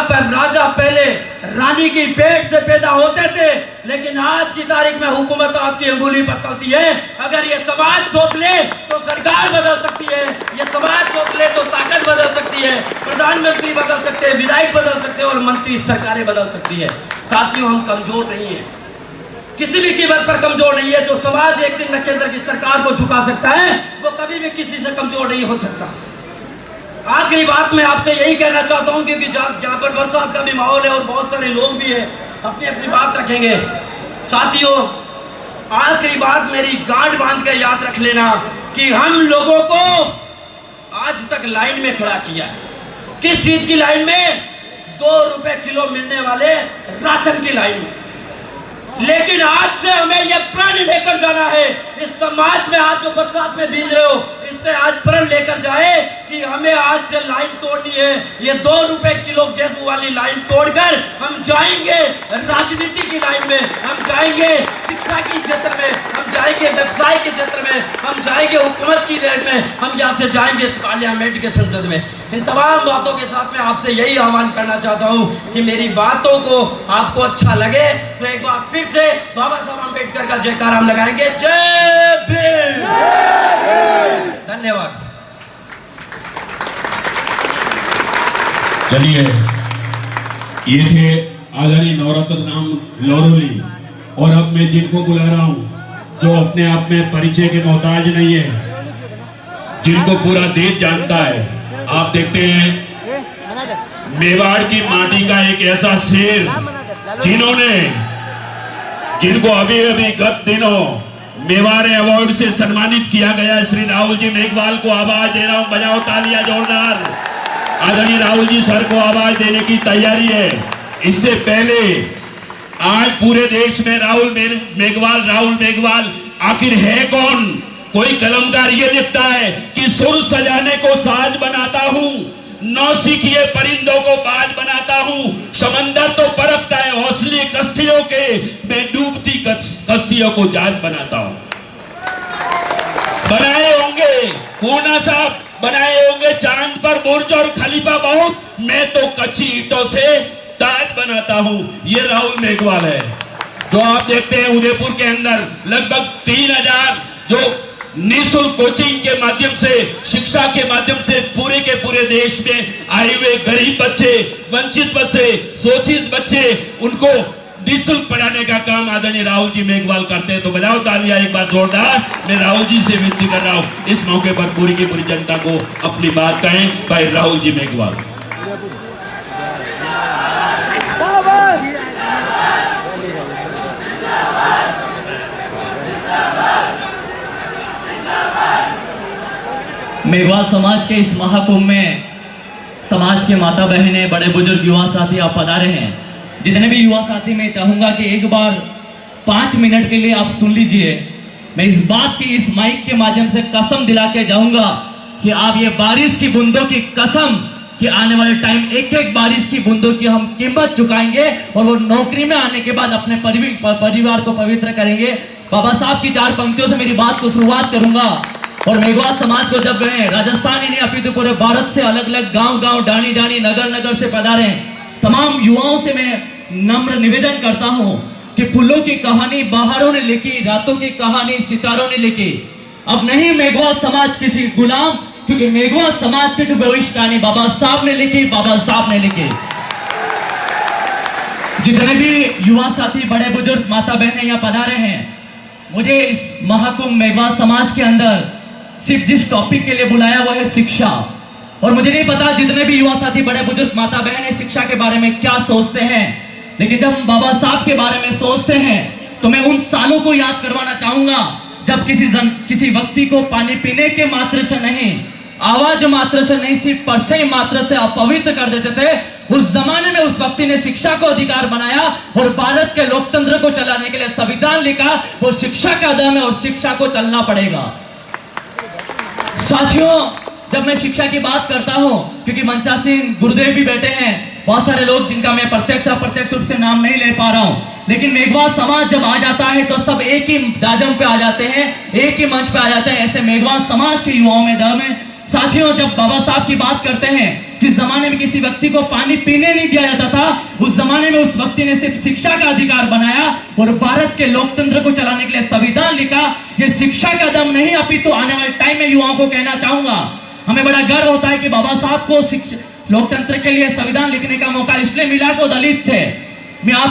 पर राजा पहले रानी की पेट से पैदा होते थे, लेकिन आज की तारीख में हुकूमत आपकी अंगुली पर चलती है। अगर ये समाज सोच ले तो सरकार बदल सकती है, ये समाज सोच ले तो ताकत बदल सकती है, प्रधानमंत्री बदल सकते हैं, विधायक बदल सकते हैं और मंत्री सरकारें बदल सकती है। साथियों, हम कमजोर नहीं है, किसी भी कीमत पर कमजोर नहीं है। जो समाज एक दिन में केंद्र की सरकार को झुका सकता है, वो कभी भी किसी से कमजोर नहीं हो सकता। आखिरी बात मैं आपसे यही कहना चाहता हूं, क्योंकि यहाँ पर बरसात का भी माहौल है और बहुत सारे लोग भी हैं, अपनी अपनी बात रखेंगे। साथियों, आखिरी बात मेरी गांठ बांध के याद रख लेना कि हम लोगों को आज तक लाइन में खड़ा किया है। किस चीज की लाइन में? 2 रुपए किलो मिलने वाले राशन की लाइन में। लेकिन आज से हमें यह प्रण लेकर जाना है, इस समाज में आज जो बरसात में भीग रहे हो, इससे आज प्रण लेकर जाए कि हमें आज से लाइन तोड़नी है। ये 2 रुपए किलो गैस वाली लाइन तोड़कर हम जाएंगे राजनीति की लाइन में, हम जाएंगे शिक्षा की क्षेत्र में, हम जाएंगे व्यवसाय के क्षेत्र में, हम जाएंगे हुकूमत की लाइन में, हम यहाँ से जाएंगे पार्लियामेंट के संसद में। इन तमाम बातों के साथ मैं आपसे यही आह्वान करना चाहता हूँ कि मेरी बातों को आपको अच्छा लगे तो एक बार फिर से बाबा साहब अम्बेडकर का जयकारा हम लगाएंगे। जय भीम। धन्यवाद। चलिए, ये थे आदरणीय नवरत्न राम लोरोली, और अब मैं जिनको बुला रहा हूं जो अपने आप में परिचय के मोहताज नहीं है, जिनको पूरा देश जानता है। आप देखते हैं मेवाड़ की माटी का एक ऐसा शेर जिनको अभी अभी गत दिनों मेवाड़ अवार्ड से सम्मानित किया गया, श्री राहुल जी मेघवाल को आवाज दे रहा हूं। बजाओ तालियां जोरदार। आदरणीय राहुल जी सर को आवाज देने की तैयारी है। इससे पहले आज पूरे देश में राहुल मेघवाल आखिर है कौन? कोई कलमकार ये लिखता है कि सुर सजाने को साज बनाता हूं, नौसिखिए परिंदों को बाज बनाता हूं, समंदर तो बरफता है हौसले कश्तियों के, मैं डूबती कश्तियों को जहाज बनाता हूं। बनाए होंगे पूर्णा साहब, बनाए होंगे चांद पर बुर्ज और खलीफा बहुत, मैं तो कच्ची ईंटों से ताज बनाता हूं। ये राहुल मेघवाल है जो आप देखते हैं उदयपुर के अंदर लगभग 3000 जो निःशुल्क कोचिंग के माध्यम से, शिक्षा के माध्यम से पूरे के पूरे देश में आए हुए गरीब बच्चे, वंचित बच्चे, शोषित बच्चे, उनको निःशुल्क पढ़ाने का काम आदरणीय राहुल जी मेघवाल करते हैं। तो बजाओ तालियां एक बार जोरदार। मैं राहुल जी से विनती कर रहा हूं इस मौके पर पूरी की पूरी जनता को अपनी बात कहें। भाई राहुल जी मेघवाल। मेघवाल समाज के इस महाकुंभ में समाज के माता बहनें, बड़े बुजुर्ग, युवा साथी आप पधारे हैं। जितने भी युवा साथी, मैं चाहूंगा कि एक बार 5 मिनट के लिए आप सुन लीजिए। मैं इस बात की इस माइक के माध्यम से कसम दिला के जाऊंगा कि आप ये बारिश की बूंदों की कसम कि आने वाले टाइम एक एक बारिश की बूंदों की हम कीमत चुकाएंगे और वो नौकरी में आने के बाद अपने परिवार को पवित्र करेंगे। बाबा साहब की 4 पंक्तियों से मेरी बात को शुरुआत करूंगा। और मेघवाल समाज को जब मैं राजस्थान ही नहीं अपितु पूरे भारत से अलग अलग गांव डानी नगर से पधारे तमाम युवाओं से मैं नम्र निवेदन करता हूं कि फूलों की कहानी बाहरों ने लिखी, रातों की कहानी सितारों ने लिखी। अब नहीं मेघवाल समाज किसी गुलाम, क्योंकि मेघवाल समाज की भविष्य कहानी बाबा साहब ने लिखी। जितने भी युवा साथी, बड़े बुजुर्ग, माता बहनें यहाँ पधारे हैं, मुझे इस महाकुंभ मेघवाल समाज के अंदर सिर्फ जिस टॉपिक के लिए बुलाया वो है शिक्षा। और मुझे नहीं पता जितने भी युवा साथी, बड़े बुजुर्ग, माता बहनें शिक्षा के बारे में क्या सोचते हैं, लेकिन जब हम बाबा साहब के बारे में सोचते हैं तो मैं उन सालों को याद करवाना चाहूंगा जब किसी व्यक्ति को पानी पीने के मात्र से नहीं, आवाज मात्र से नहीं, सिर्फ परछाई मात्र से अपवित्र कर देते थे। उस जमाने में उस व्यक्ति ने शिक्षा को अधिकार बनाया और भारत के लोकतंत्र को चलाने के लिए संविधान लिखा। वो शिक्षा का दम है और शिक्षा को चलना पड़ेगा। साथियों, जब मैं शिक्षा की बात करता हूं, क्योंकि मंचासीन गुरुदेव भी बैठे हैं, बहुत सारे लोग जिनका मैं प्रत्यक्ष अप्रत्यक्ष रूप से नाम नहीं ले पा रहा हूं, लेकिन मेघवाल समाज जब आ जाता है तो सब एक ही जाजम पे आ जाते हैं, एक ही मंच पे आ जाते हैं। ऐसे मेघवाल समाज के युवाओं में दम है। साथियों, जब बाबा साहब की बात करते हैं, जिस जमाने में किसी व्यक्ति को पानी पीने नहीं दिया जाता था, उस जमाने में उस व्यक्ति ने सिर्फ शिक्षा का अधिकार बनाया और भारत के लोकतंत्र को चलाने के लिए संविधान लिखा। ये शिक्षा का दम नहीं, अपितु आने वाले टाइम में युवाओं को कहना चाहूंगा, हमें बड़ा गर्व होता है कि बाबा साहब को लोकतंत्र के लिए संविधान लिखने का मौका इसलिए मिला कि वो दलित थे। मैं आप